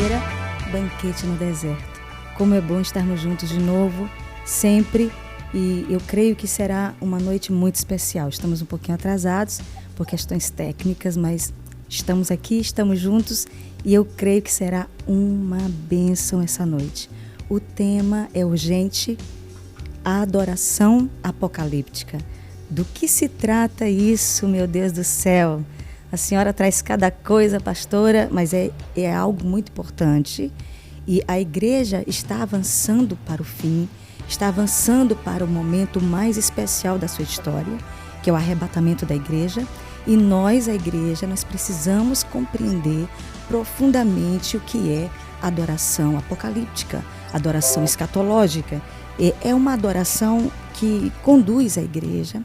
segunda-feira, banquete no deserto. Como é bom estarmos juntos de novo, sempre, e eu creio que será uma noite muito especial. Estamos um pouquinho atrasados por questões técnicas, mas estamos aqui, estamos juntos e eu creio que será uma bênção essa noite. O tema é urgente, a adoração apocalíptica. Do que se trata isso, meu Deus do céu? A senhora traz cada coisa, pastora, mas é algo muito importante. E a igreja está avançando para o fim, está avançando para o momento mais especial da sua história, que é o arrebatamento da igreja. E nós, a igreja, nós precisamos compreender profundamente o que é adoração apocalíptica, adoração escatológica. É uma adoração que conduz a igreja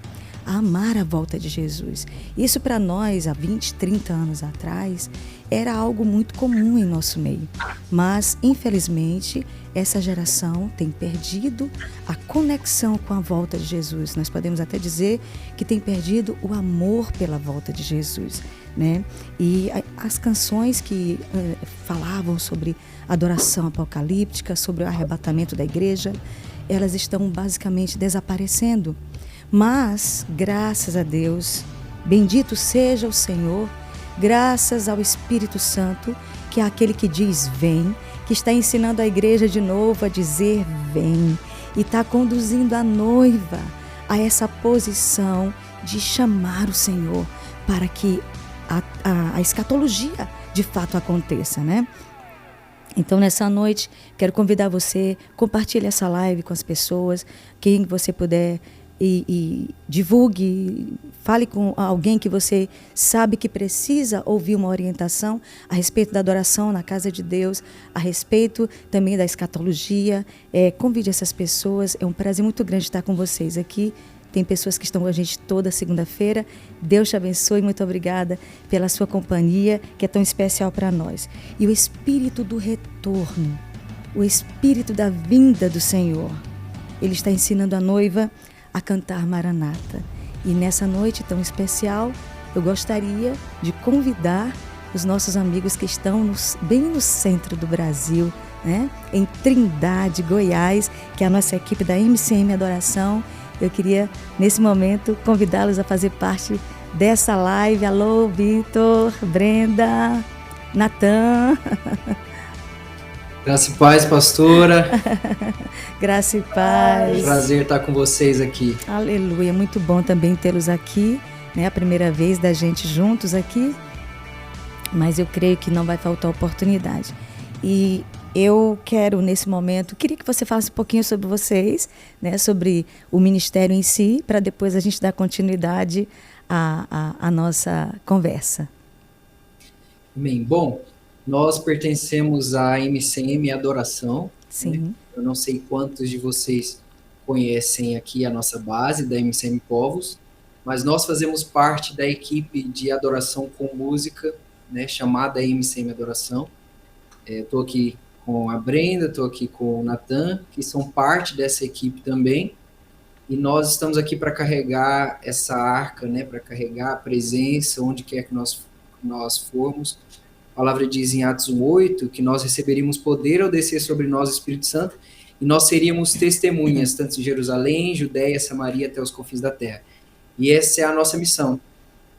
a amar a volta de Jesus. Isso para nós, há 20, 30 anos atrás, era algo muito comum em nosso meio. Mas, infelizmente, essa geração tem perdido a conexão com a volta de Jesus. Nós podemos até dizer que tem perdido o amor pela volta de Jesus, né? E as canções que falavam sobre adoração apocalíptica, sobre o arrebatamento da igreja, elas estão basicamente desaparecendo. Mas, graças a Deus, bendito seja o Senhor, graças ao Espírito Santo, que é aquele que diz vem, que está ensinando a igreja de novo a dizer vem, e está conduzindo a noiva a essa posição de chamar o Senhor para que a escatologia de fato aconteça, né? Então, nessa noite, quero convidar você, compartilhe essa live com as pessoas, quem você puder, e divulgue, fale com alguém que você sabe que precisa ouvir uma orientação a respeito da adoração na casa de Deus, a respeito também da escatologia. Convide essas pessoas, é um prazer muito grande estar com vocês aqui. Tem pessoas que estão com a gente toda segunda-feira. Deus te abençoe, muito obrigada pela sua companhia, que é tão especial para nós. E o espírito do retorno, o espírito da vinda do Senhor, ele está ensinando a noiva a cantar Maranata. E nessa noite tão especial, eu gostaria de convidar os nossos amigos que estão bem no centro do Brasil, né? Em Trindade, Goiás, que é a nossa equipe da MCM Adoração. Eu queria, nesse momento, convidá-los a fazer parte dessa live. Alô, Vitor, Brenda, Natan. Graça e paz, pastora. Graça e paz. Prazer estar com vocês aqui. Aleluia, muito bom também tê-los aqui, né? A primeira vez da gente juntos aqui, mas eu creio que não vai faltar oportunidade. E eu quero, nesse momento, queria que você falasse um pouquinho sobre vocês, né? Sobre o ministério em si, para depois a gente dar continuidade à nossa conversa. Amém. Bom, nós pertencemos à MCM Adoração. Sim. Né? Eu não sei quantos de vocês conhecem aqui a nossa base da MCM Povos, mas nós fazemos parte da equipe de adoração com música, né, chamada MCM Adoração. Estou aqui com a Brenda, estou aqui com o Natan, que são parte dessa equipe também, e nós estamos aqui para carregar essa arca, né, para carregar a presença onde quer que nós formos. A palavra diz em Atos 1:8 que nós receberíamos poder ao descer sobre nós o Espírito Santo e nós seríamos testemunhas, tanto em Jerusalém, Judéia, Samaria, até os confins da terra. E essa é a nossa missão,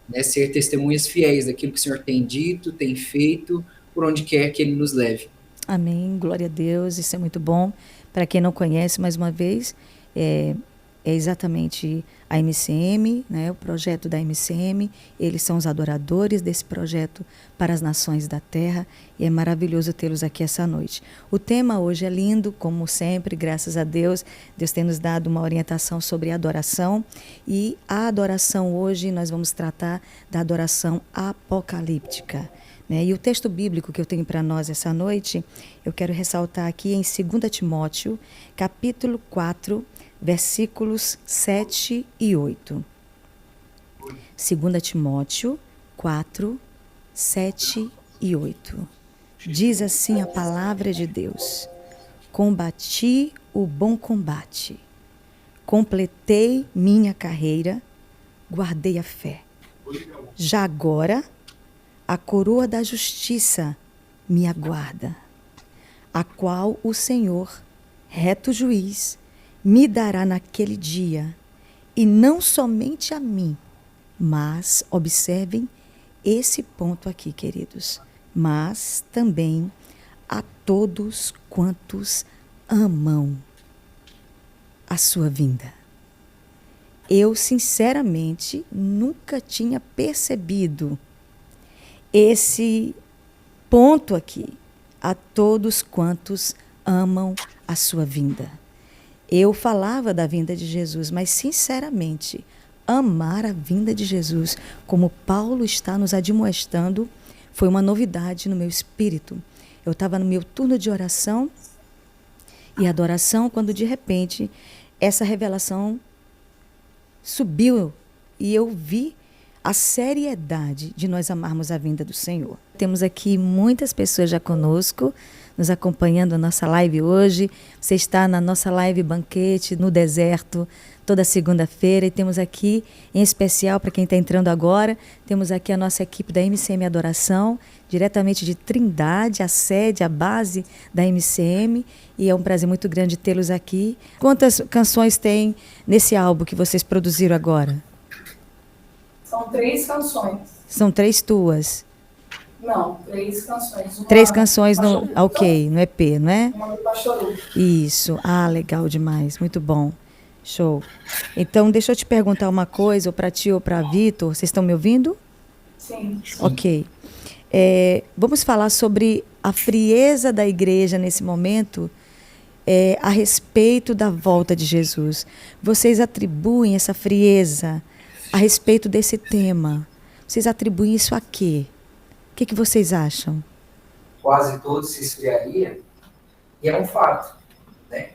né? Ser testemunhas fiéis daquilo que o Senhor tem dito, tem feito, por onde quer que Ele nos leve. Amém, glória a Deus, isso é muito bom. Para quem não conhece, mais uma vez, é exatamente a MCM, né, o projeto da MCM, eles são os adoradores desse projeto para as nações da terra, e é maravilhoso tê-los aqui essa noite. O tema hoje é lindo, como sempre, graças a Deus, Deus tem nos dado uma orientação sobre adoração, e a adoração hoje nós vamos tratar da adoração apocalíptica. E o texto bíblico que eu tenho para nós essa noite, eu quero ressaltar aqui em 2 Timóteo, capítulo 4, versículos 7 e 8. 2 Timóteo 4, 7 e 8. Diz assim a palavra de Deus: combati o bom combate, completei minha carreira, guardei a fé. Já agora, a coroa da justiça me aguarda, a qual o Senhor, reto juiz, me dará naquele dia, e não somente a mim, mas, observem esse ponto aqui, queridos, mas também a todos quantos amam a sua vinda. Eu, sinceramente, nunca tinha percebido esse ponto aqui, a todos quantos amam a sua vinda. Eu falava da vinda de Jesus, mas, sinceramente, amar a vinda de Jesus, como Paulo está nos admoestando, foi uma novidade no meu espírito. Eu estava no meu turno de oração e adoração, quando, de repente, essa revelação subiu e eu vi a seriedade de nós amarmos a vinda do Senhor. Temos aqui muitas pessoas já conosco, nos acompanhando a nossa live hoje. Você está na nossa live Banquete no Deserto, toda segunda-feira. E temos aqui, em especial, para quem está entrando agora, temos aqui a nossa equipe da MCM Adoração, diretamente de Trindade, a sede, a base da MCM. E é um prazer muito grande tê-los aqui. Quantas canções tem nesse álbum que vocês produziram agora? São 3 canções. São 3 tuas? Não, 3 canções. 3 canções no EP, não é? Uma do Pastoru. Isso. Ah, legal demais. Muito bom. Show. Então, deixa eu te perguntar uma coisa, ou para ti ou para Vitor. Vocês estão me ouvindo? Sim. Ok. Vamos falar sobre a frieza da igreja nesse momento, a respeito da volta de Jesus. Vocês atribuem essa frieza a respeito desse tema? Vocês atribuem isso a quê? O que vocês acham? Quase todo se esfriaria, e é um fato, né?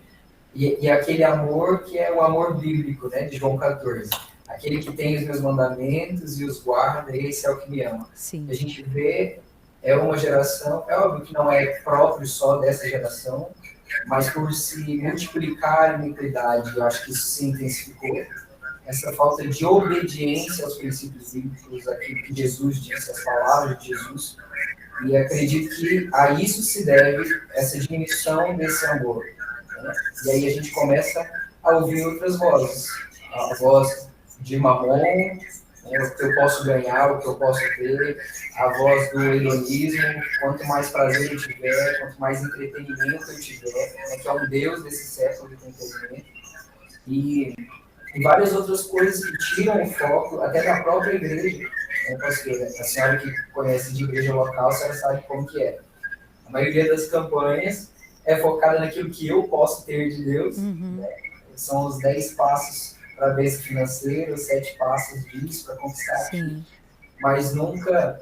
E aquele amor que é o amor bíblico, né, de João 14. Aquele que tem os meus mandamentos e os guarda, esse é o que me ama. Sim. A gente vê, é uma geração, é óbvio que não é próprio só dessa geração, mas por se multiplicar a iniquidade, eu acho que isso se intensificou. Essa falta de obediência aos princípios bíblicos, aquilo que Jesus disse, as palavras de Jesus, e acredito que a isso se deve essa diminuição desse amor, né? E aí a gente começa a ouvir outras vozes, a voz de Mamon, né, o que eu posso ganhar, o que eu posso ter, a voz do hedonismo, quanto mais prazer eu tiver, quanto mais entretenimento eu tiver, né, que é um Deus desse século de entretenimento, e várias outras coisas que tiram o foco até da própria igreja. Pastor, a senhora que conhece de igreja local, a senhora sabe como que é. A maioria das campanhas é focada naquilo que eu posso ter de Deus. Né? São os 10 passos para a bênção financeira, os 7 passos disso para conquistar aquilo. Mas nunca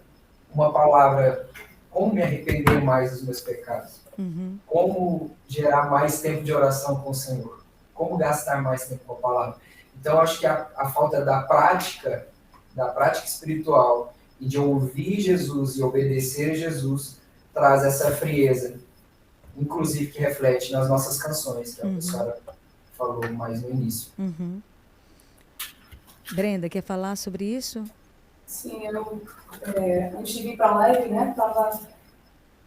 uma palavra, como me arrepender mais dos meus pecados? Como gerar mais tempo de oração com o Senhor? Como gastar mais tempo com a palavra? Então, acho que a falta da prática espiritual e de ouvir Jesus e obedecer a Jesus traz essa frieza, inclusive que reflete nas nossas canções, que a senhora falou mais no início. Brenda, quer falar sobre isso? Sim, eu, antes de vir para a live, né, estava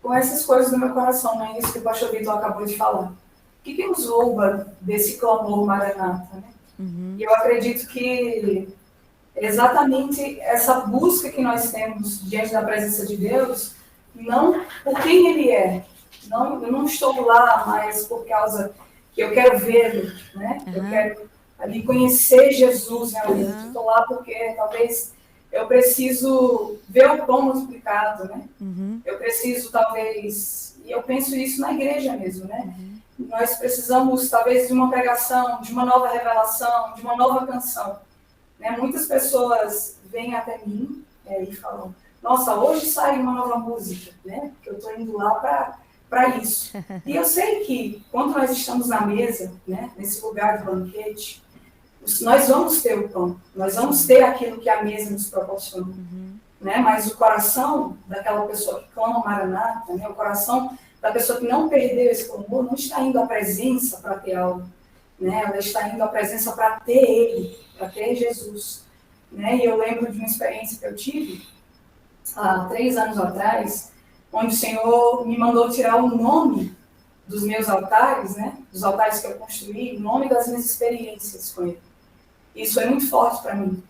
com essas coisas no meu coração, né, isso que o pastor Vitor acabou de falar. O que nos rouba desse clamor maranata, né? E eu acredito que exatamente essa busca que nós temos diante da presença de Deus, não por quem Ele é. Não, eu não estou lá mais por causa que eu quero vê-lo, né? Eu quero ali conhecer Jesus realmente. Estou lá porque talvez eu preciso ver o pão multiplicado, né? Eu preciso talvez, e eu penso isso na igreja mesmo, né? Nós precisamos, talvez, de uma pregação, de uma nova revelação, de uma nova canção. Né? Muitas pessoas vêm até mim e falam, nossa, hoje sai uma nova música, né? Porque eu estou indo lá para isso. E eu sei que, quando nós estamos na mesa, né, nesse lugar de banquete, nós vamos ter o pão, nós vamos ter aquilo que a mesa nos proporciona. Né? Mas o coração daquela pessoa que clama Maranata, né? O coração da pessoa que não perdeu esse clamor, não está indo à presença para ter algo, né? Ela está indo à presença para ter Ele, para ter Jesus. Né? E eu lembro de uma experiência que eu tive há 3 anos atrás, onde o Senhor me mandou tirar o nome dos meus altares, né, dos altares que eu construí, o nome das minhas experiências com ele. Isso é muito forte para mim.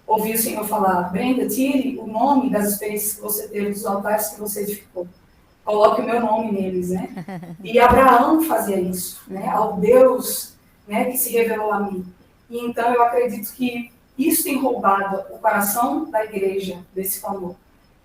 Ouvir o Senhor falar: Brenda, tire o nome das experiências que você teve, dos altares que você edificou. Coloque o meu nome neles, né? E Abraão fazia isso, né? Ao Deus, né, que se revelou a mim. E então eu acredito que isso tem roubado o coração da igreja desse clamor,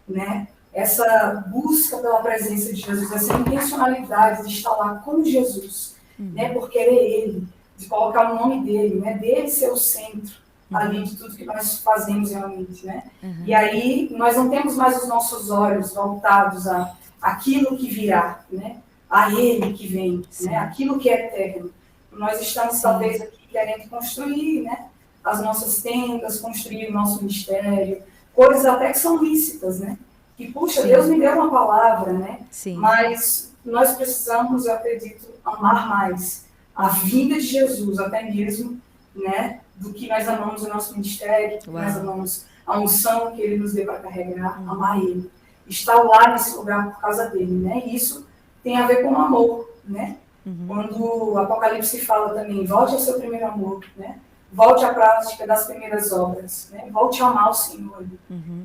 né? Essa busca pela presença de Jesus, essa intencionalidade de estar lá com Jesus, né? Por querer Ele, de colocar o nome dele, né? Dele ser o centro ali de tudo que nós fazemos realmente, né? E aí nós não temos mais os nossos olhos voltados a aquilo que virá, né? A Ele que vem, né? Aquilo que é eterno. Nós estamos talvez aqui querendo construir, né? As nossas tendas, construir o nosso mistério, coisas até que são lícitas, né? Que, puxa, Deus me deu uma palavra, né? Mas nós precisamos, eu acredito, amar mais a vinda de Jesus, até mesmo, né? Do que nós amamos o nosso ministério, que nós amamos a unção que Ele nos deu para carregar, amar Ele. Estar lá nesse lugar por causa dele, né? E isso tem a ver com o amor, né? Quando o Apocalipse fala também: volte ao seu primeiro amor, né? Volte à prática das primeiras obras, né? Volte a amar o Senhor,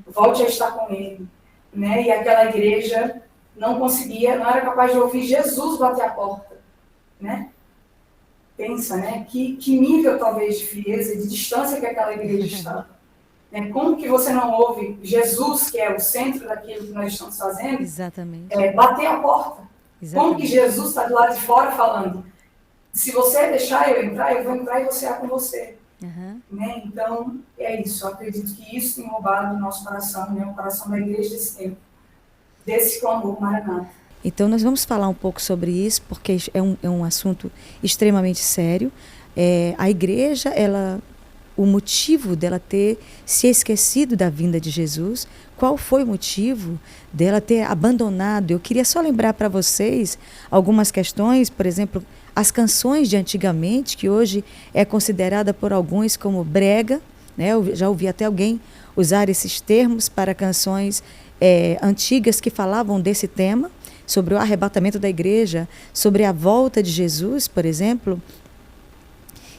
volte a estar com Ele, né? E aquela igreja não era capaz de ouvir Jesus bater a porta, né? Pensa, né? Que nível talvez de frieza, de distância que aquela igreja estava. Né? Como que você não ouve Jesus, que é o centro daquilo que nós estamos fazendo, bater a porta? Como que Jesus está do lado de fora falando: se você deixar eu vou entrar e você é com você. Né? Então, é isso. Eu acredito que isso tem roubado o nosso coração, né? O coração da igreja desse tempo, desse clamor Maranata. Então, nós vamos falar um pouco sobre isso, porque é um assunto extremamente sério. A igreja, o motivo dela ter se esquecido da vinda de Jesus, qual foi o motivo dela ter abandonado? Eu queria só lembrar para vocês algumas questões, por exemplo, as canções de antigamente, que hoje é considerada por alguns como brega, né? Eu já ouvi até alguém usar esses termos para canções antigas que falavam desse tema, sobre o arrebatamento da igreja, sobre a volta de Jesus, por exemplo.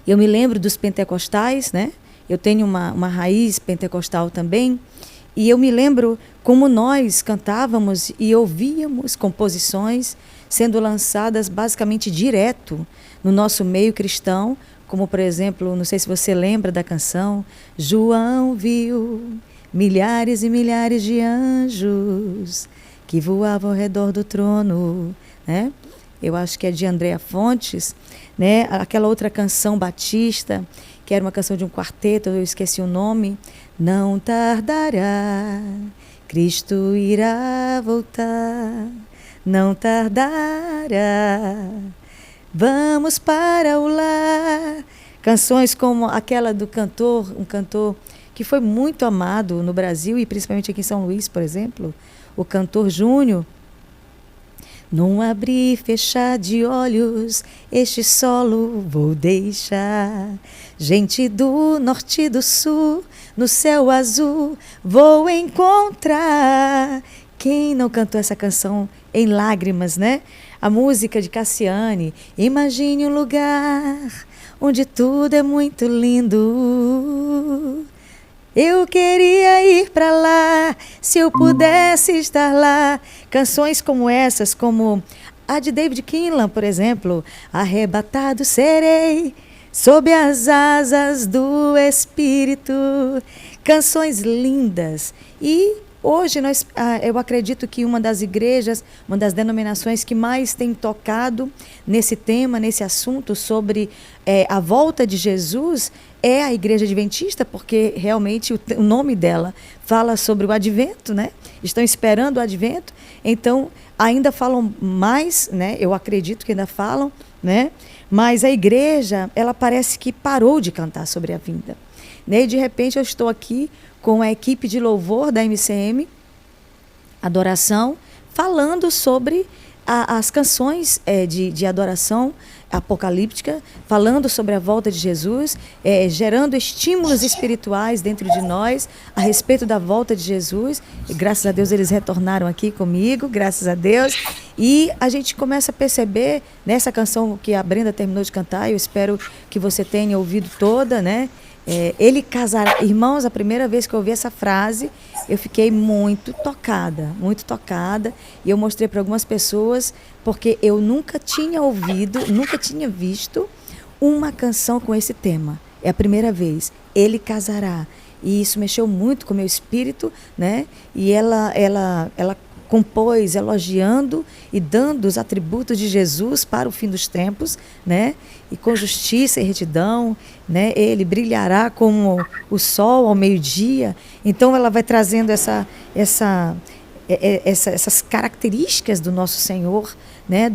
Eu me lembro dos pentecostais, né? Eu tenho uma raiz pentecostal também, e eu me lembro como nós cantávamos e ouvíamos composições sendo lançadas basicamente direto no nosso meio cristão, como, por exemplo, não sei se você lembra da canção João viu milhares e milhares de anjos que voavam ao redor do trono, né? Eu acho que é de Andréa Fontes, né? Aquela outra canção batista, que era uma canção de um quarteto, eu esqueci o nome. Não tardará, Cristo irá voltar, não tardará, vamos para o lar. Canções como aquela do um cantor que foi muito amado no Brasil e principalmente aqui em São Luís, por exemplo, o cantor Júnior. Num abrir e fechar de olhos, este solo vou deixar. Gente do norte e do sul, no céu azul vou encontrar. Quem não cantou essa canção em lágrimas, né? A música de Cassiane. Imagine um lugar onde tudo é muito lindo. Eu queria ir para lá, se eu pudesse estar lá. Canções como essas, como a de David Kinlan, por exemplo. Arrebatado serei sob as asas do Espírito. Canções lindas. E hoje eu acredito que uma das igrejas, uma das denominações que mais tem tocado nesse tema, nesse assunto sobre a volta de Jesus, é a Igreja Adventista, porque realmente o nome dela fala sobre o advento, né? Estão esperando o advento, então ainda falam mais, né? Eu acredito que ainda falam, né? Mas a igreja, ela parece que parou de cantar sobre a vinda, né? E de repente eu estou aqui com a equipe de louvor da MCM, adoração, falando sobre as canções de adoração apocalíptica, falando sobre a volta de Jesus, gerando estímulos espirituais dentro de nós a respeito da volta de Jesus. E graças a Deus eles retornaram aqui comigo, graças a Deus. E a gente começa a perceber nessa canção que a Brenda terminou de cantar, eu espero que você tenha ouvido toda, né? Ele casará. Irmãos, a primeira vez que eu ouvi essa frase, eu fiquei muito tocada, e eu mostrei para algumas pessoas, porque eu nunca tinha ouvido, nunca tinha visto uma canção com esse tema. É a primeira vez. Ele casará. E isso mexeu muito com o meu espírito, né? E ela compôs elogiando e dando os atributos de Jesus para o fim dos tempos, né? E com justiça e retidão, né? Ele brilhará como o sol ao meio-dia. Então ela vai trazendo essas características do nosso Senhor, né?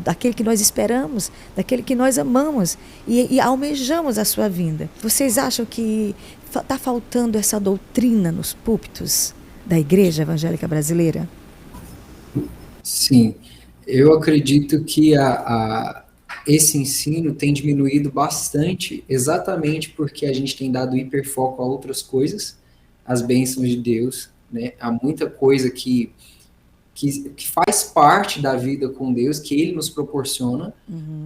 Daquele que nós esperamos, daquele que nós amamos e almejamos a sua vinda. Vocês acham que está faltando essa doutrina nos púlpitos da Igreja Evangélica Brasileira? Sim, eu acredito que esse ensino tem diminuído bastante, exatamente porque a gente tem dado hiperfoco a outras coisas, as bênçãos de Deus, né? Há muita coisa que faz parte da vida com Deus, que Ele nos proporciona,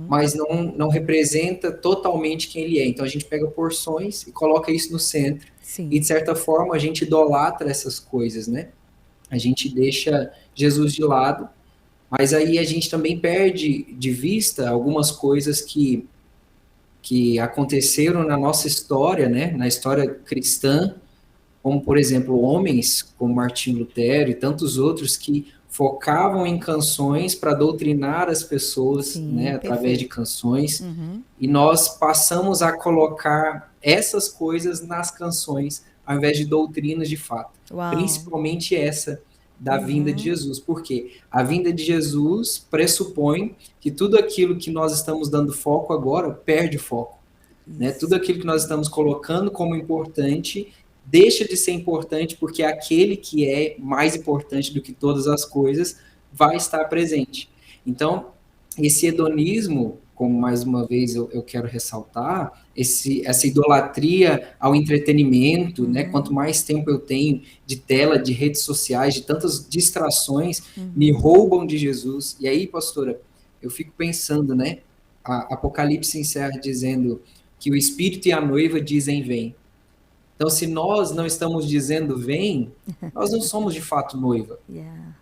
mas não representa totalmente quem Ele é. Então a gente pega porções e coloca isso no centro. Sim. E de certa forma a gente idolatra essas coisas, né? A gente deixa Jesus de lado, mas aí a gente também perde de vista algumas coisas que aconteceram na nossa história, né? Na história cristã, como, por exemplo, homens como Martinho Lutero e tantos outros que focavam em canções para doutrinar as pessoas, Sim, né, através de canções, e nós passamos a colocar essas coisas nas canções, ao invés de doutrinas de fato. Uau. Principalmente essa da vinda de Jesus, porque a vinda de Jesus pressupõe que tudo aquilo que nós estamos dando foco agora perde foco, né? Tudo aquilo que nós estamos colocando como importante deixa de ser importante, porque aquele que é mais importante do que todas as coisas vai estar presente. Então, esse hedonismo, como mais uma vez eu quero ressaltar, essa idolatria ao entretenimento, né? Quanto mais tempo eu tenho de tela, de redes sociais, de tantas distrações, me roubam de Jesus. E aí, pastora, eu fico pensando, né? A Apocalipse encerra dizendo que o Espírito e a noiva dizem vem. Então, se nós não estamos dizendo vem, nós não somos de fato noiva.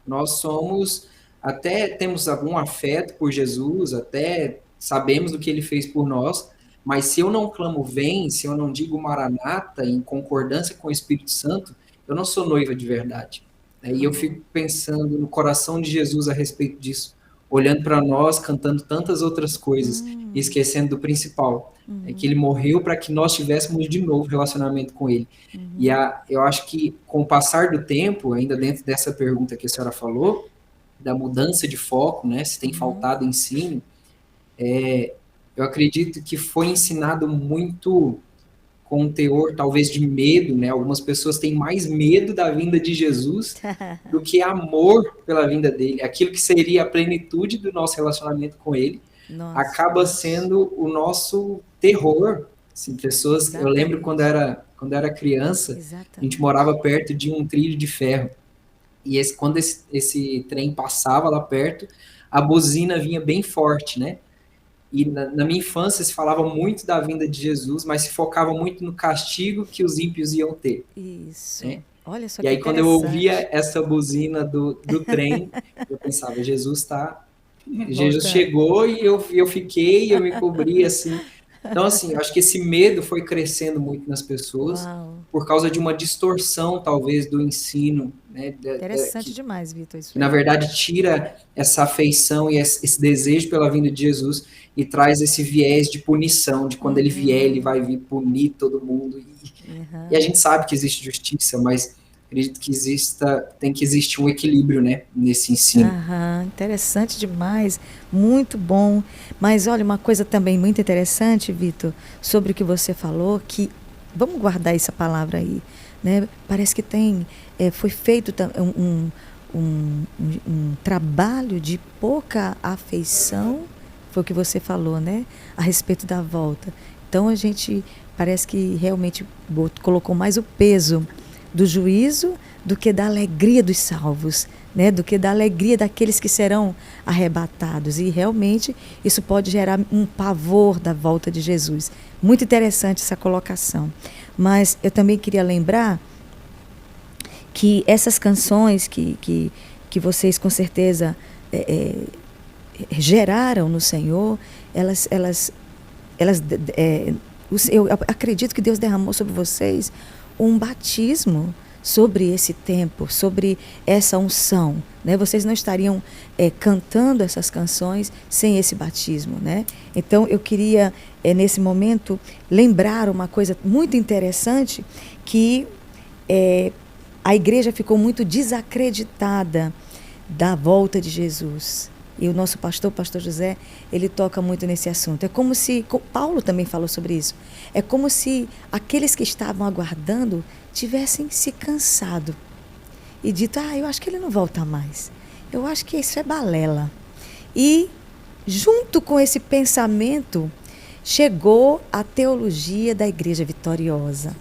Nós somos, até temos algum afeto por Jesus, até sabemos do que ele fez por nós, mas se eu não clamo vem, se eu não digo maranata em concordância com o Espírito Santo, eu não sou noiva de verdade. E eu fico pensando no coração de Jesus a respeito disso, olhando para nós, cantando tantas outras coisas, e esquecendo do principal, que ele morreu para que nós tivéssemos de novo relacionamento com ele. E eu acho que com o passar do tempo, ainda dentro dessa pergunta que a senhora falou, da mudança de foco, né, se tem faltado ensino, eu acredito que foi ensinado muito com um teor talvez de medo, né? Algumas pessoas têm mais medo da vinda de Jesus do que amor pela vinda dele. Aquilo que seria a plenitude do nosso relacionamento com ele, acaba sendo o nosso terror. Assim, pessoas, eu lembro quando era criança, a gente morava perto de um trilho de ferro. E quando esse trem passava lá perto, a buzina vinha bem forte, né? E na minha infância se falava muito da vinda de Jesus, mas se focava muito no castigo que os ímpios iam ter. Isso. Né? Olha só e aí quando eu ouvia essa buzina do trem, eu pensava, Jesus chegou e eu fiquei, eu me cobri assim. Então, assim, eu acho que esse medo foi crescendo muito nas pessoas. Uau. Por causa de uma distorção, talvez, do ensino. Né, interessante demais, Vitor. Que, na verdade, tira essa afeição e esse desejo pela vinda de Jesus e traz esse viés de punição, de quando ele vier, ele vai vir punir todo mundo. E a gente sabe que existe justiça, mas acredito que tem que existir um equilíbrio, né, nesse ensino. Interessante demais, muito bom. Mas olha, uma coisa também muito interessante, Vitor, sobre o que você falou, que vamos guardar essa palavra aí, né? Parece que foi feito um trabalho de pouca afeição foi o que você falou, né? A respeito da volta. Então a gente parece que realmente colocou mais o peso do juízo do que da alegria dos salvos, né? Do que da alegria daqueles que serão arrebatados. E realmente isso pode gerar um pavor da volta de Jesus. Muito interessante essa colocação. Mas eu também queria lembrar que essas canções que vocês com certeza geraram no Senhor, eu acredito que Deus derramou sobre vocês um batismo sobre esse tempo, sobre essa unção, né? Vocês não estariam cantando essas canções sem esse batismo, né? Então eu queria nesse momento lembrar uma coisa muito interessante, que a igreja ficou muito desacreditada da volta de Jesus. E o nosso pastor, o pastor José, ele toca muito nesse assunto. É como se, Paulo também falou sobre isso, é como se aqueles que estavam aguardando tivessem se cansado e dito, eu acho que ele não volta mais. Eu acho que isso é balela. E junto com esse pensamento, chegou a teologia da Igreja Vitoriosa.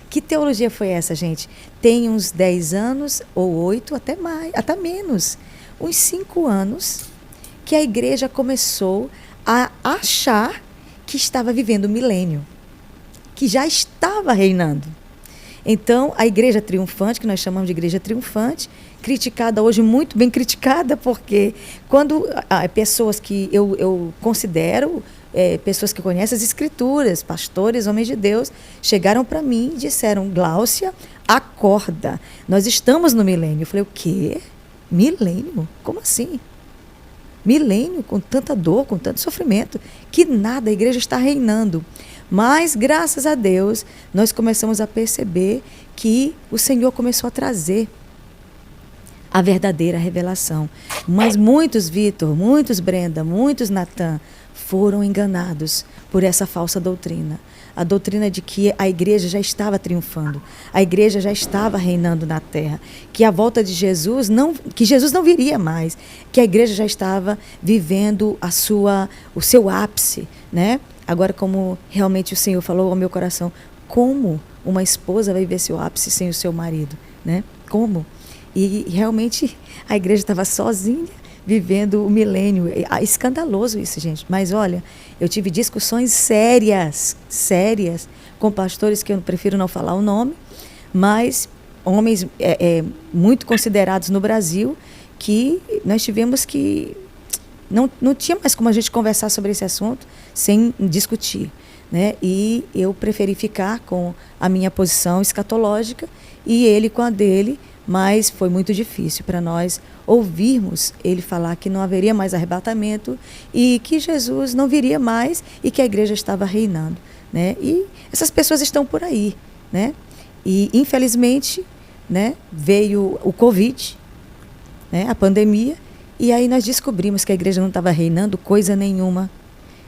Que teologia foi essa, gente? Tem uns 10 anos, ou 8, até mais, até menos, uns 5 anos, que a igreja começou a achar que estava vivendo o milênio, que já estava reinando. Então, a igreja triunfante, que nós chamamos de igreja triunfante, criticada hoje, muito bem criticada, porque quando pessoas que eu considero, pessoas que conhecem as escrituras, pastores, homens de Deus, chegaram para mim e disseram, Gláucia, acorda, nós estamos no milênio. Eu falei, o quê? Milênio? Como assim? Milênio, com tanta dor, com tanto sofrimento, que nada, a igreja está reinando. Mas, graças a Deus, nós começamos a perceber que o Senhor começou a trazer a verdadeira revelação. Mas muitos, Vitor, muitos, Brenda, muitos, Natan, foram enganados por essa falsa doutrina. A doutrina de que a igreja já estava triunfando, a igreja já estava reinando na terra, que a volta de Jesus que Jesus não viria mais, que a igreja já estava vivendo o seu ápice, né? Agora, como realmente o Senhor falou ao meu coração, como uma esposa vai viver seu ápice sem o seu marido, né? Como? E realmente a igreja estava sozinha, vivendo o milênio. É escandaloso isso, gente. Mas olha, eu tive discussões sérias com pastores que eu prefiro não falar o nome, mas homens muito considerados no Brasil, que nós tivemos que... Não tinha mais como a gente conversar sobre esse assunto sem discutir, né? E eu preferi ficar com a minha posição escatológica e ele com a dele, mas foi muito difícil para nós ouvirmos ele falar que não haveria mais arrebatamento e que Jesus não viria mais e que a igreja estava reinando, né? E essas pessoas estão por aí, né? E, infelizmente, né, veio o Covid, né, a pandemia, e aí nós descobrimos que a igreja não estava reinando coisa nenhuma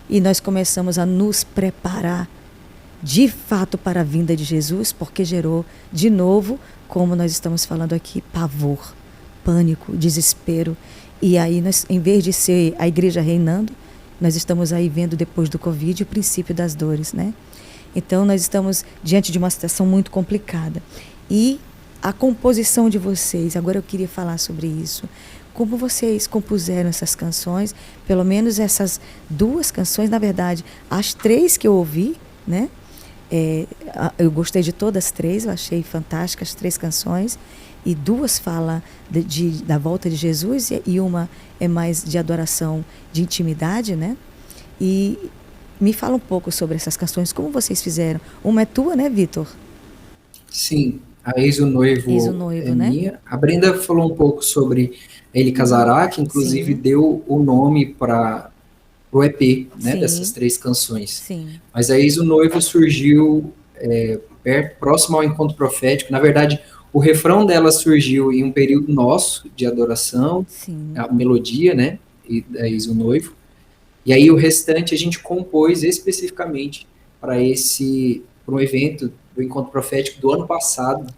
e nós começamos a nos preparar de fato para a vinda de Jesus, porque gerou de novo, como nós estamos falando aqui, pavor, pânico, desespero. E aí, nós, em vez de ser a igreja reinando, nós estamos aí vendo depois do Covid o princípio das dores, né? Então, nós estamos diante de uma situação muito complicada. E a composição de vocês, agora eu queria falar sobre isso. Como vocês compuseram essas canções, pelo menos essas 2 canções, na verdade, as 3 que eu ouvi, né? Eu gostei de todas as 3, eu achei fantásticas as 3 canções, e 2 falam da volta de Jesus e uma é mais de adoração, de intimidade, né? E me fala um pouco sobre essas canções, como vocês fizeram. Uma é tua, né, Vitor? Sim, a Eis o Noivo é né? minha. A Brenda falou um pouco sobre Ele Casará, que inclusive Sim. deu o nome para o EP, né, Sim. dessas 3 canções. Sim. Mas a Eis o Noivo surgiu próximo ao encontro profético. Na verdade, o refrão dela surgiu em um período nosso de adoração, Sim. a melodia, né, e da Eis o Noivo. E aí o restante a gente compôs especificamente para um evento do encontro profético do ano passado,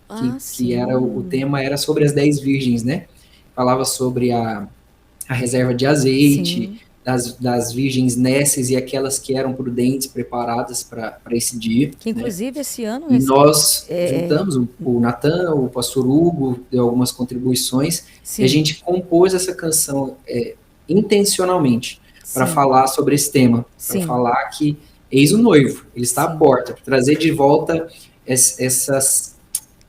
que era o tema era sobre as 10 virgens, né? Falava sobre a reserva de azeite, das virgens nécias e aquelas que eram prudentes, preparadas para esse dia. Que, né? inclusive, esse ano... E nós juntamos, o Natan, o pastor Hugo, deu algumas contribuições, Sim. e a gente compôs essa canção intencionalmente para Sim. falar sobre esse tema, para Sim. falar que eis o noivo, ele está Sim. à porta, para trazer de volta essas,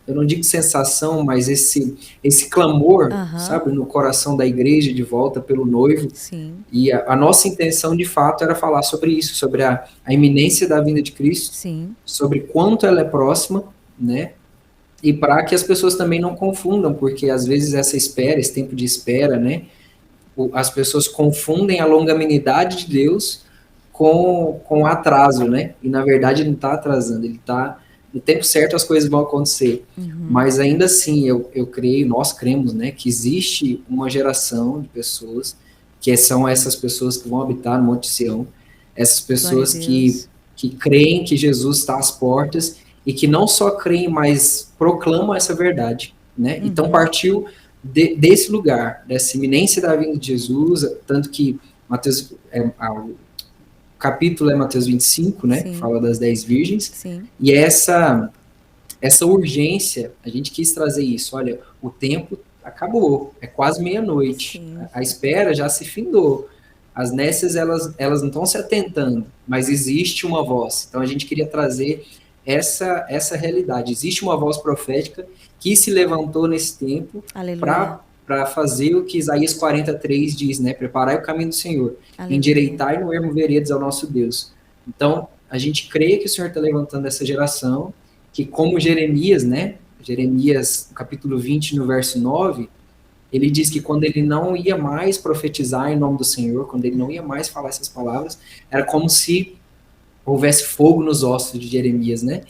eu não digo sensação, mas esse clamor, sabe, no coração da igreja de volta pelo noivo. Sim. E a nossa intenção, de fato, era falar sobre isso, sobre a iminência da vinda de Cristo, Sim. sobre quanto ela é próxima, né? E para que as pessoas também não confundam, porque às vezes essa espera, esse tempo de espera, né? As pessoas confundem a longanimidade de Deus com atraso, né? E na verdade ele não está atrasando, ele está no tempo certo, as coisas vão acontecer. Mas ainda assim, eu creio, nós cremos, né, que existe uma geração de pessoas que são essas pessoas que vão habitar no Monte Sião, essas pessoas que creem que Jesus está às portas e que não só creem, mas proclamam essa verdade, né? Então partiu desse lugar, dessa iminência da vinda de Jesus, tanto que Mateus, o capítulo é Mateus 25, né? Que fala das 10 virgens. Sim. E essa urgência, a gente quis trazer isso. Olha, o tempo acabou, é quase meia-noite. A espera já se findou. As nécias, elas não estão se atentando, mas existe uma voz. Então a gente queria trazer essa realidade. Existe uma voz profética que se levantou nesse tempo para fazer o que Isaías 43 diz, né? Preparai o caminho do Senhor, endireitai no ermo veredas ao nosso Deus. Então, a gente crê que o Senhor está levantando essa geração, que como Jeremias, né? Jeremias, no capítulo 20, no verso 9, ele diz que quando ele não ia mais profetizar em nome do Senhor, quando ele não ia mais falar essas palavras, era como se houvesse fogo nos ossos de Jeremias, né?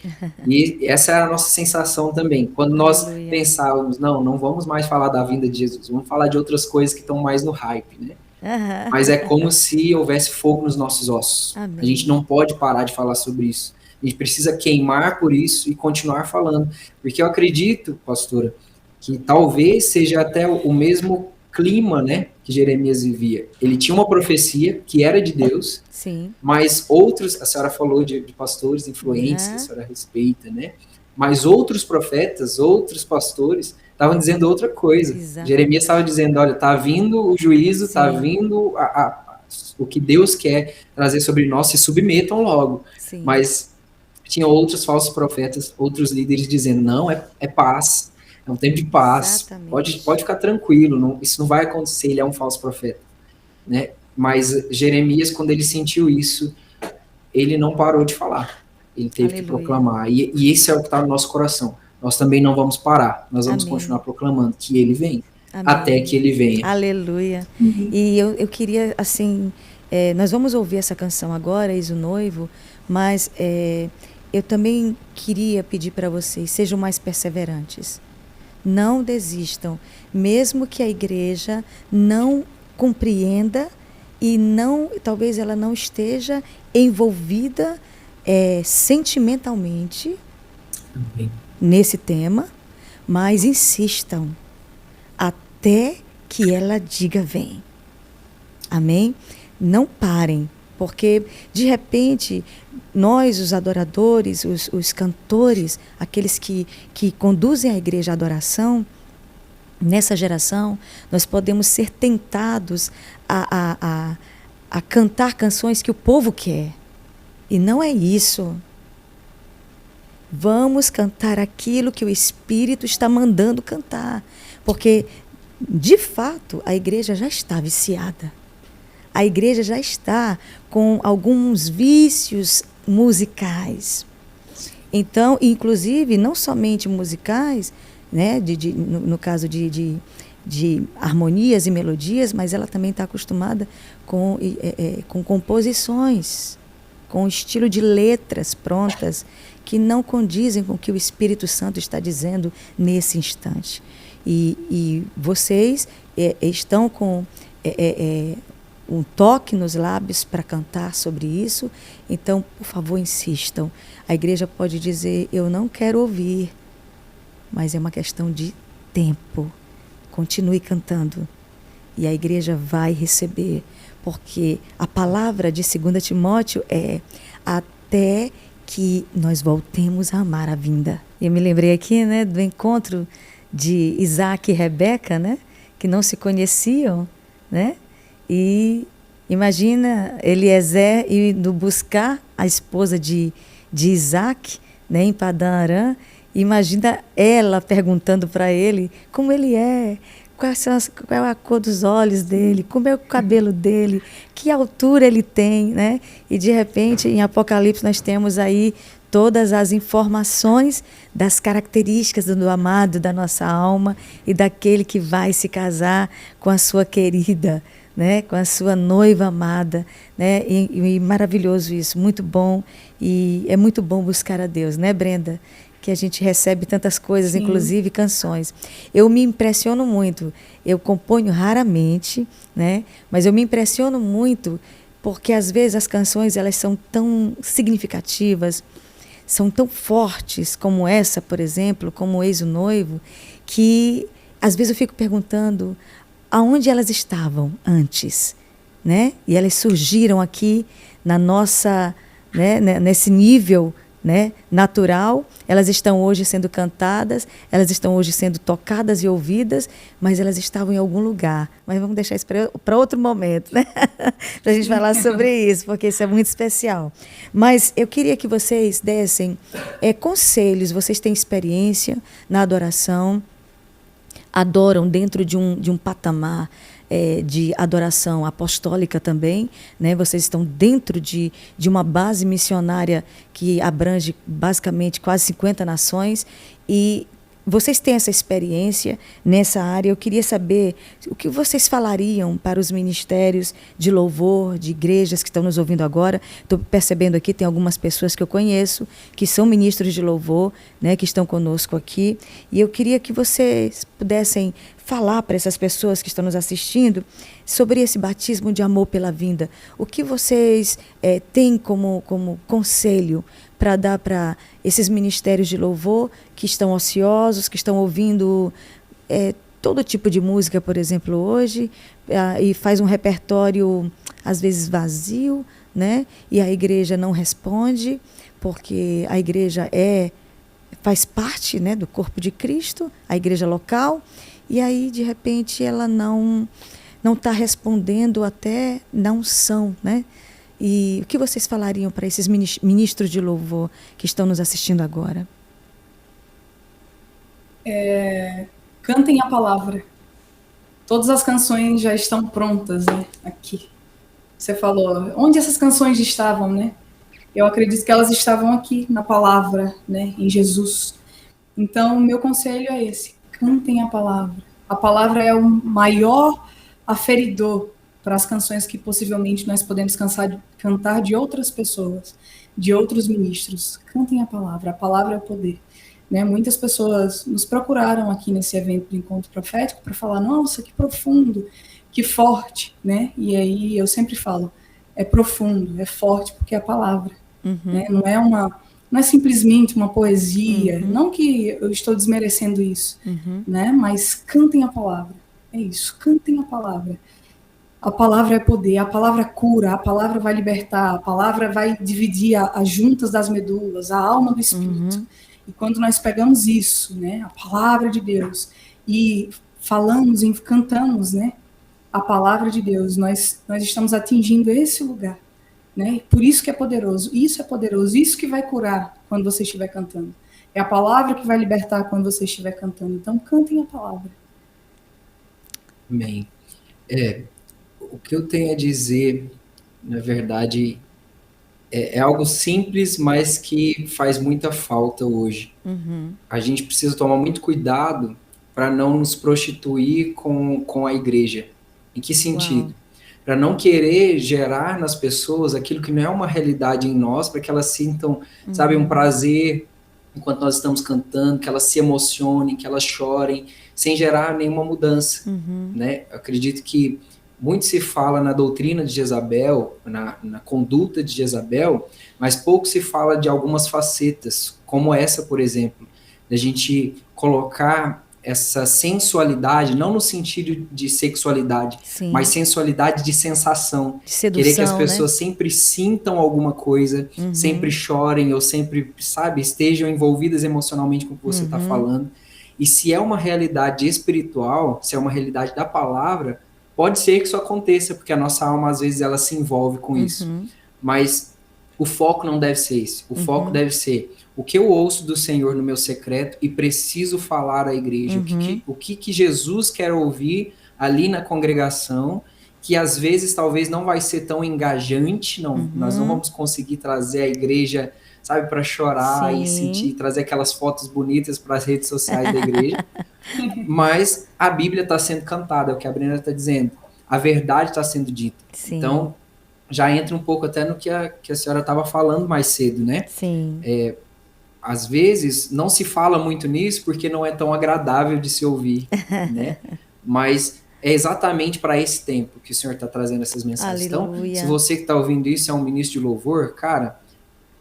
E essa era a nossa sensação também. Quando nós pensávamos, não vamos mais falar da vinda de Jesus, vamos falar de outras coisas que estão mais no hype, né? Mas é como se houvesse fogo nos nossos ossos. Amém. A gente não pode parar de falar sobre isso. A gente precisa queimar por isso e continuar falando. Porque eu acredito, pastora, que talvez seja até o mesmo clima, né, que Jeremias vivia. Ele tinha uma profecia que era de Deus, sim, mas outros, a senhora falou de pastores influentes, a senhora respeita, né? Mas outros profetas, outros pastores estavam dizendo outra coisa. Exatamente. Jeremias estava dizendo, olha, está vindo o juízo, está vindo o que Deus quer trazer sobre nós, se submetam logo. Sim. Mas tinha outros falsos profetas, outros líderes dizendo, não, é paz, é um tempo de paz, pode ficar tranquilo, isso não vai acontecer, ele é um falso profeta, né? Mas Jeremias, quando ele sentiu isso, ele não parou de falar, ele teve que proclamar, e esse é o que está no nosso coração. Nós também não vamos parar, nós vamos continuar proclamando que ele vem, até que ele venha. Aleluia. E eu queria, assim, nós vamos ouvir essa canção agora, Eis o Noivo, mas eu também queria pedir para vocês, sejam mais perseverantes. Não desistam, mesmo que a igreja não compreenda e talvez ela não esteja envolvida sentimentalmente nesse tema, mas insistam até que ela diga vem. Amém? Não parem, porque de repente nós, os adoradores, os cantores, aqueles que conduzem a igreja à adoração, nessa geração, nós podemos ser tentados a cantar canções que o povo quer. E não é isso. Vamos cantar aquilo que o Espírito está mandando cantar. Porque, de fato, a igreja já está viciada. A igreja já está com alguns vícios musicais. Então, inclusive, não somente musicais, né, no caso de harmonias e melodias, mas ela também está acostumada com composições, com estilo de letras prontas, que não condizem com o que o Espírito Santo está dizendo nesse instante. E vocês estão com um toque nos lábios para cantar sobre isso, então, por favor, insistam. A igreja pode dizer, eu não quero ouvir, mas é uma questão de tempo. Continue cantando. E a igreja vai receber, porque a palavra de 2 Timóteo é até que nós voltemos a amar a vinda. Eu me lembrei aqui, né, do encontro de Isaac e Rebeca, né, que não se conheciam, né, e imagina Eliezer indo buscar a esposa de Isaac, né, em Padã Arã. Imagina ela perguntando para ele como ele é, qual é a cor dos olhos dele, como é o cabelo dele, que altura ele tem, né? E de repente, em Apocalipse, nós temos aí todas as informações das características do amado da nossa alma e daquele que vai se casar com a sua querida, né? Com a sua noiva amada, né? E maravilhoso isso, muito bom. E é muito bom buscar a Deus, né, Brenda? Que a gente recebe tantas coisas, sim, inclusive canções. Eu me impressiono muito, eu componho raramente, né? Mas eu me impressiono muito porque às vezes as canções elas são tão significativas, são tão fortes como essa, por exemplo, como Eis o Noivo, que às vezes eu fico perguntando aonde elas estavam antes, né? E elas surgiram aqui na nossa, né, nesse nível, né, natural, elas estão hoje sendo cantadas, elas estão hoje sendo tocadas e ouvidas, mas elas estavam em algum lugar. Mas vamos deixar isso para outro momento, né? Para a gente falar sobre isso, porque isso é muito especial. Mas eu queria que vocês dessem conselhos, vocês têm experiência na adoração, adoram dentro de um patamar de adoração apostólica também, né? Vocês estão dentro de uma base missionária que abrange basicamente quase 50 nações e vocês têm essa experiência nessa área. Eu queria saber o que vocês falariam para os ministérios de louvor, de igrejas que estão nos ouvindo agora. Estou percebendo aqui, tem algumas pessoas que eu conheço, que são ministros de louvor, né, que estão conosco aqui. E eu queria que vocês pudessem falar para essas pessoas que estão nos assistindo sobre esse batismo de amor pela vinda. O que vocês têm como conselho para dar para esses ministérios de louvor que estão ociosos, que estão ouvindo todo tipo de música, por exemplo, hoje, e faz um repertório, às vezes, vazio, né? E a igreja não responde, porque a igreja faz parte, né, do corpo de Cristo, a igreja local, e aí, de repente, ela não está respondendo até na unção, né? E o que vocês falariam para esses ministros de louvor que estão nos assistindo agora? Cantem a palavra. Todas as canções já estão prontas, né? Aqui. Você falou, onde essas canções estavam, né? Eu acredito que elas estavam aqui, na palavra, né? Em Jesus. Então, meu conselho é esse. Cantem a palavra. A palavra é o maior aferidor para as canções que possivelmente nós podemos cantar de outras pessoas, de outros ministros. Cantem a palavra é o poder. Né? Muitas pessoas nos procuraram aqui nesse evento do Encontro Profético para falar, nossa, que profundo, que forte, né? E aí eu sempre falo, é profundo, é forte, porque é a palavra. Uhum. Né? Não é simplesmente uma poesia, uhum, não que eu estou desmerecendo isso, uhum, né? Mas cantem a palavra, é isso, cantem a palavra. A palavra é poder, a palavra cura, a palavra vai libertar, a palavra vai dividir as juntas das medulas, a alma do espírito. Uhum. E quando nós pegamos isso, né, a palavra de Deus, e falamos e cantamos, né, a palavra de Deus, nós estamos atingindo esse lugar. Né? Por isso que é poderoso, isso que vai curar quando você estiver cantando. É a palavra que vai libertar quando você estiver cantando. Então, cantem a palavra. Amém. O que eu tenho a dizer, na verdade, é algo simples, mas que faz muita falta hoje. Uhum. A gente precisa tomar muito cuidado para não nos prostituir com a igreja. Em que sentido? Para não querer gerar nas pessoas aquilo que não é uma realidade em nós, para que elas sintam, uhum, sabe, um prazer enquanto nós estamos cantando, que elas se emocionem, que elas chorem, sem gerar nenhuma mudança. Uhum. Né? Eu acredito que muito se fala na doutrina de Jezabel, na conduta de Jezabel, mas pouco se fala de algumas facetas, como essa, por exemplo, da gente colocar essa sensualidade, não no sentido de sexualidade, Sim. mas sensualidade de sensação. De sedução, querer que as pessoas né? sempre sintam alguma coisa, sempre chorem, ou sempre, sabe, estejam envolvidas emocionalmente com o que você está falando. E se é uma realidade espiritual, se é uma realidade da palavra, pode ser que isso aconteça, porque a nossa alma, às vezes, ela se envolve com isso. Mas o foco não deve ser esse. O foco deve ser o que eu ouço do Senhor no meu secreto e preciso falar à igreja. O que Jesus quer ouvir ali na congregação, que às vezes talvez não vai ser tão engajante, nós não vamos conseguir trazer a igreja, sabe, para chorar e sentir, trazer aquelas fotos bonitas para as redes sociais da igreja. Mas a Bíblia está sendo cantada, é o que a Brenda está dizendo. A verdade está sendo dita. Sim. Então, já entra um pouco até no que a senhora estava falando mais cedo, né? Sim. Às vezes, não se fala muito nisso porque não é tão agradável de se ouvir, né? Mas é exatamente para esse tempo que o Senhor está trazendo essas mensagens. Aleluia. Então, se você que está ouvindo isso é um ministro de louvor, cara,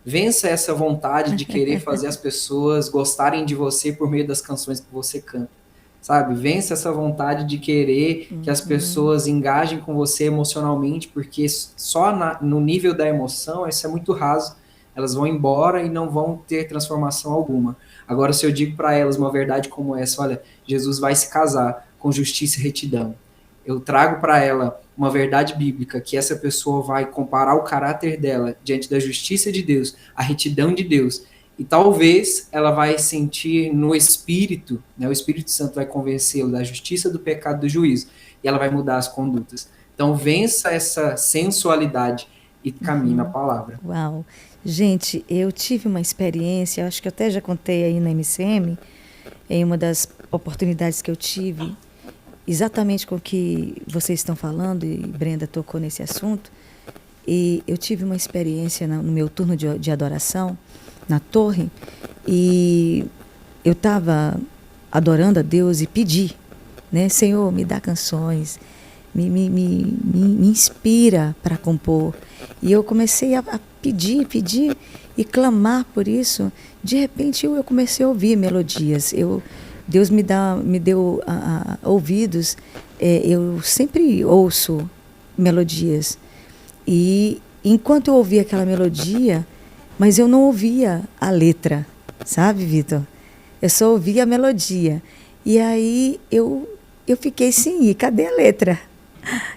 vença essa vontade de querer fazer as pessoas gostarem de você por meio das canções que você canta, sabe? Vença essa vontade de querer que as pessoas engajem com você emocionalmente, porque só no nível da emoção isso é muito raso. Elas vão embora e não vão ter transformação alguma. Agora, se eu digo para elas uma verdade como essa, olha, Jesus vai se casar com justiça e retidão. Eu trago para ela uma verdade bíblica, que essa pessoa vai comparar o caráter dela diante da justiça de Deus, a retidão de Deus, e talvez ela vai sentir no Espírito, né, o Espírito Santo vai convencê-la da justiça, do pecado, do juízo, e ela vai mudar as condutas. Então, vença essa sensualidade e caminhe na palavra. Uau! Gente, eu tive uma experiência, acho que eu até já contei aí na MCM, em uma das oportunidades que eu tive, exatamente com o que vocês estão falando, e Brenda tocou nesse assunto, e eu tive uma experiência no meu turno de adoração, na torre, e eu estava adorando a Deus e pedi, né? Senhor, me dá canções, me inspira para compor. E eu comecei a pedir e clamar por isso. De repente eu comecei a ouvir melodias. Deus me deu ouvidos. Eu sempre ouço melodias. E enquanto eu ouvia aquela melodia, mas eu não ouvia a letra, sabe, Vitor? Eu só ouvia a melodia. E aí eu fiquei assim, e cadê a letra?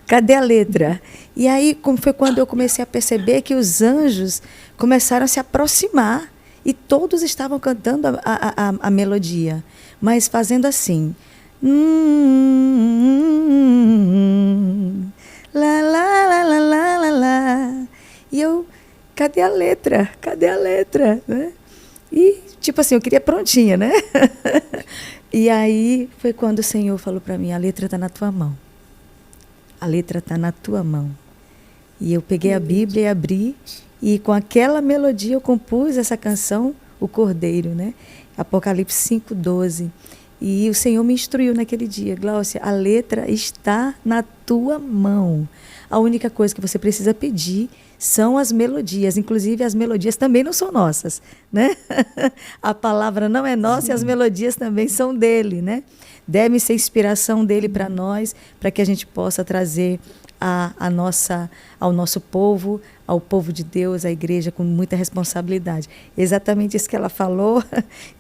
Cadê a letra? E aí foi quando eu comecei a perceber que os anjos começaram a se aproximar e todos estavam cantando a melodia, mas fazendo assim. Lá, lá, lá, lá, lá, lá, lá. E eu, cadê a letra? Cadê a letra? Né? E, tipo assim, eu queria prontinha, né? E aí foi quando o Senhor falou para mim, a letra está na tua mão. A letra está na tua mão. E eu peguei a Bíblia e abri, e com aquela melodia eu compus essa canção, O Cordeiro, né? Apocalipse 5:12. E o Senhor me instruiu naquele dia, Gláucia, a letra está na tua mão. A única coisa que você precisa pedir são as melodias. Inclusive, as melodias também não são nossas, né? A palavra não é nossa. Sim. E as melodias também são dele, né? Deve ser inspiração dele para nós, para que a gente possa trazer ao nosso povo, ao povo de Deus, à igreja, com muita responsabilidade. Exatamente isso que ela falou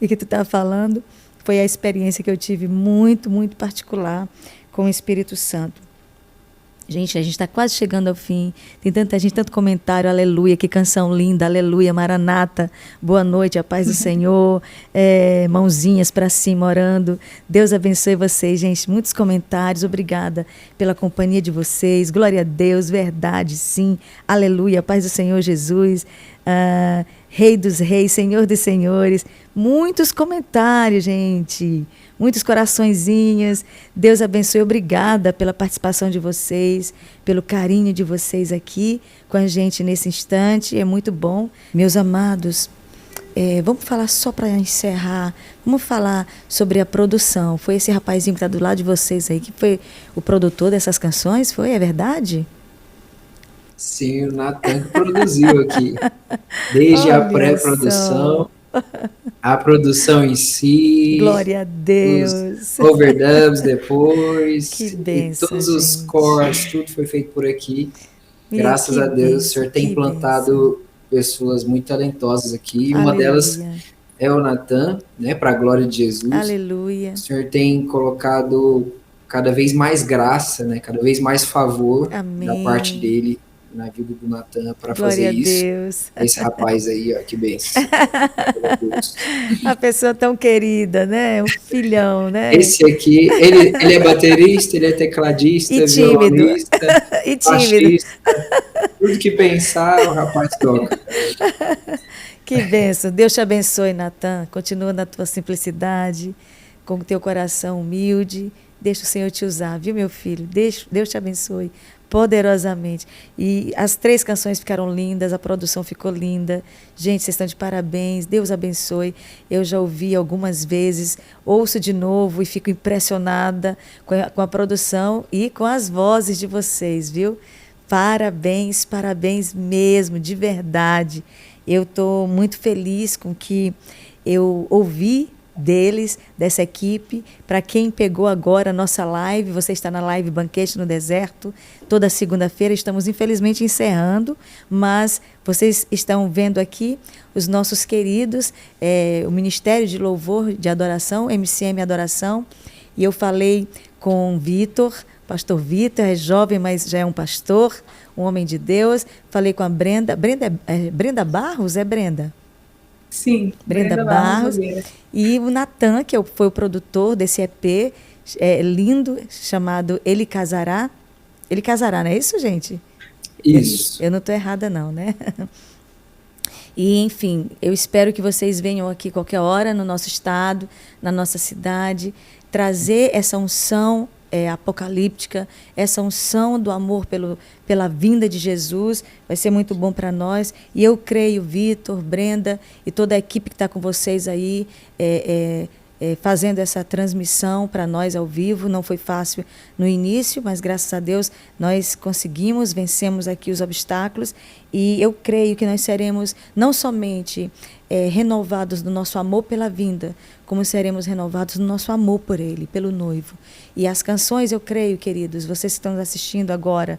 e que tu estava falando foi a experiência que eu tive muito, muito particular com o Espírito Santo. Gente, a gente está quase chegando ao fim. Tem tanta gente, tanto comentário. Aleluia, que canção linda. Aleluia, Maranata. Boa noite, a paz do Senhor. Mãozinhas para cima, orando. Deus abençoe vocês, gente. Muitos comentários. Obrigada pela companhia de vocês. Glória a Deus, verdade, sim. Aleluia, a paz do Senhor Jesus. Rei dos reis, Senhor dos senhores. Muitos comentários, gente. Muitos coraçõezinhos. Deus abençoe. Obrigada pela participação de vocês, pelo carinho de vocês aqui com a gente nesse instante. É muito bom. Meus amados, vamos falar só para encerrar. Vamos falar sobre a produção. Foi esse rapazinho que está do lado de vocês aí que foi o produtor dessas canções? Foi? É verdade? Sim, o Natan que produziu aqui. Desde a pré-produção A produção em si, Glória a os Deus. overdubs depois, Que e benção, todos os gente. cores, tudo foi feito por aqui. Graças Que a Deus, o benção, Senhor tem que benção. implantado pessoas muito talentosas aqui. Uma delas Aleluia. é o Natan, né, para a glória de Jesus. Aleluia. O Senhor tem colocado cada vez mais graça, né, cada vez mais favor da parte Amém. dele na vida do Natan para fazer Glória a isso. Deus. Esse rapaz aí, ó, que benção. Glória a Deus. A pessoa tão querida, né? Um filhão, né? Esse aqui, ele é baterista, ele é tecladista, E tímido. violonista, E tímido. baixista, tudo que pensar, o rapaz toca. Que benção. Deus te abençoe, Natan. Continua na tua simplicidade, com o teu coração humilde. Deixa o Senhor te usar, viu, meu filho? Deus te abençoe poderosamente. E as 3 canções ficaram lindas, a produção ficou linda. Gente, vocês estão de parabéns. Deus abençoe. Eu já ouvi algumas vezes, ouço de novo e fico impressionada com a produção e com as vozes de vocês, viu? Parabéns, parabéns mesmo, de verdade. Eu estou muito feliz com o que eu ouvi deles, dessa equipe. Para quem pegou agora a nossa live, você está na live Banquete no Deserto, toda segunda-feira. Estamos infelizmente encerrando, mas vocês estão vendo aqui os nossos queridos, o Ministério de Louvor de Adoração, MCM Adoração, e eu falei com Vitor, pastor Vitor, é jovem, mas já é um pastor, um homem de Deus. Falei com a Brenda. Brenda Barros? É Brenda? Sim, Brenda Barros. E o Natan, que foi o produtor desse EP lindo, chamado Ele Casará. Ele Casará, não é isso, gente? Isso. Eu não estou errada, não, né? E, enfim, eu espero que vocês venham aqui qualquer hora no nosso estado, na nossa cidade, trazer essa unção apocalíptica, essa unção do amor pela vinda de Jesus. Vai ser muito bom para nós. E eu creio, Vitor, Brenda e toda a equipe que está com vocês aí, fazendo essa transmissão para nós ao vivo. Não foi fácil no início, mas graças a Deus nós conseguimos, vencemos aqui os obstáculos, e eu creio que nós seremos não somente renovados no nosso amor pela vinda, como seremos renovados no nosso amor por Ele, pelo noivo. E as canções, eu creio, queridos, vocês que estão nos assistindo agora,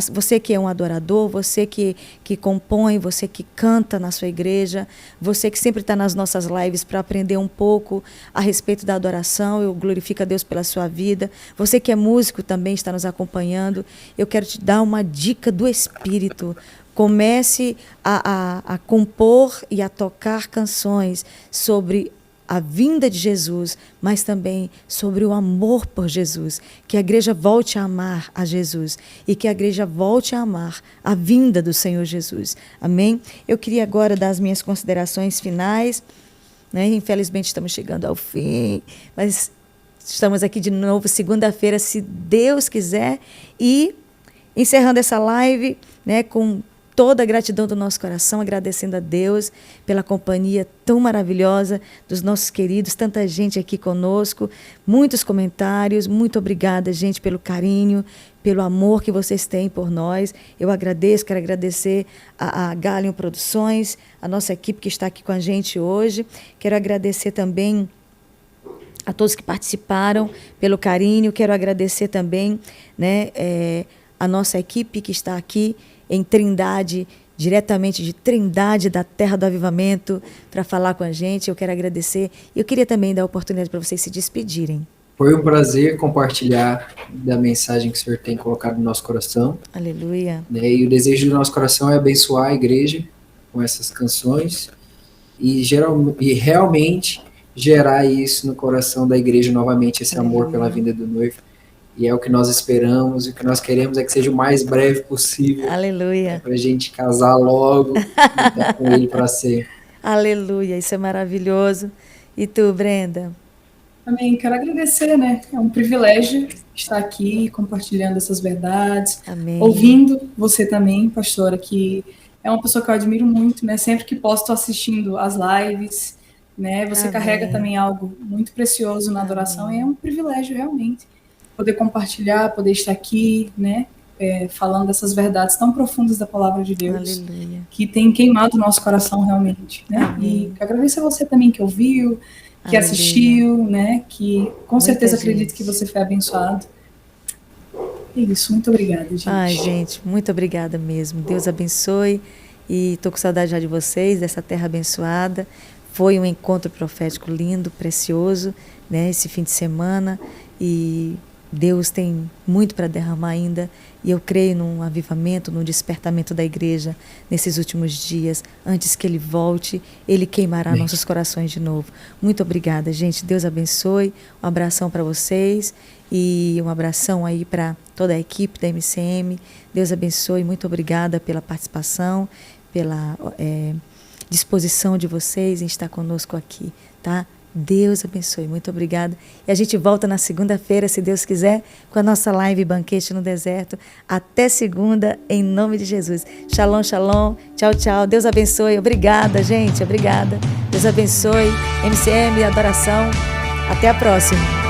você que é um adorador, você que compõe, você que canta na sua igreja, você que sempre está nas nossas lives para aprender um pouco a respeito da adoração, eu glorifico a Deus pela sua vida. Você que é músico também está nos acompanhando, eu quero te dar uma dica do Espírito. Comece a compor e a tocar canções sobre a vinda de Jesus, mas também sobre o amor por Jesus. Que a igreja volte a amar a Jesus e que a igreja volte a amar a vinda do Senhor Jesus. Amém? Eu queria agora dar as minhas considerações finais, né? Infelizmente estamos chegando ao fim, mas estamos aqui de novo segunda-feira, se Deus quiser, e encerrando essa live, né, com toda a gratidão do nosso coração, agradecendo a Deus pela companhia tão maravilhosa dos nossos queridos, tanta gente aqui conosco, muitos comentários. Muito obrigada, gente, pelo carinho, pelo amor que vocês têm por nós. Eu agradeço, quero agradecer a Galion Produções, a nossa equipe que está aqui com a gente hoje. Quero agradecer também a todos que participaram pelo carinho. Quero agradecer também, né, a nossa equipe que está aqui em Trindade, diretamente de Trindade, da Terra do Avivamento, para falar com a gente. Eu quero agradecer. E eu queria também dar a oportunidade para vocês se despedirem. Foi um prazer compartilhar da mensagem que o Senhor tem colocado no nosso coração. Aleluia. E o desejo do nosso coração é abençoar a igreja com essas canções e realmente gerar isso no coração da igreja novamente, esse amor pela vinda do noivo. E é o que nós esperamos, e o que nós queremos é que seja o mais breve possível. Aleluia. Para a gente casar logo e estar com ele para sempre. Aleluia, isso é maravilhoso. E tu, Brenda? Também quero agradecer, né? É um privilégio estar aqui compartilhando essas verdades. Amém. Ouvindo você também, pastora, que é uma pessoa que eu admiro muito, né? Sempre que posso, estou assistindo as lives, né? Você Amém. carrega também algo muito precioso na adoração. E é um privilégio, realmente, poder compartilhar, poder estar aqui, né? falando dessas verdades tão profundas da palavra de Deus. Aleluia. Que tem queimado o nosso coração realmente, né? Amém. E agradeço a você também que ouviu, que Aleluia. assistiu, né? Que com certeza acredito gente. que você foi abençoado. É isso, muito obrigada, gente. Ai, gente, muito obrigada mesmo. Deus abençoe. E estou com saudade já de vocês, dessa terra abençoada. Foi um encontro profético lindo, precioso, né? Esse fim de semana. E Deus tem muito para derramar ainda. E eu creio num avivamento, num despertamento da igreja nesses últimos dias. Antes que Ele volte, Ele queimará nossos corações de novo. Muito obrigada, gente. Deus abençoe. Um abração para vocês. E um abração aí para toda a equipe da MCM. Deus abençoe. Muito obrigada pela participação, pela disposição de vocês em estar conosco aqui, tá? Deus abençoe. Muito obrigada. E a gente volta na segunda-feira, se Deus quiser, com a nossa live Banquete no Deserto. Até segunda, em nome de Jesus. Shalom, shalom. Tchau, tchau. Deus abençoe. Obrigada, gente. Obrigada. Deus abençoe. MCM, adoração. Até a próxima.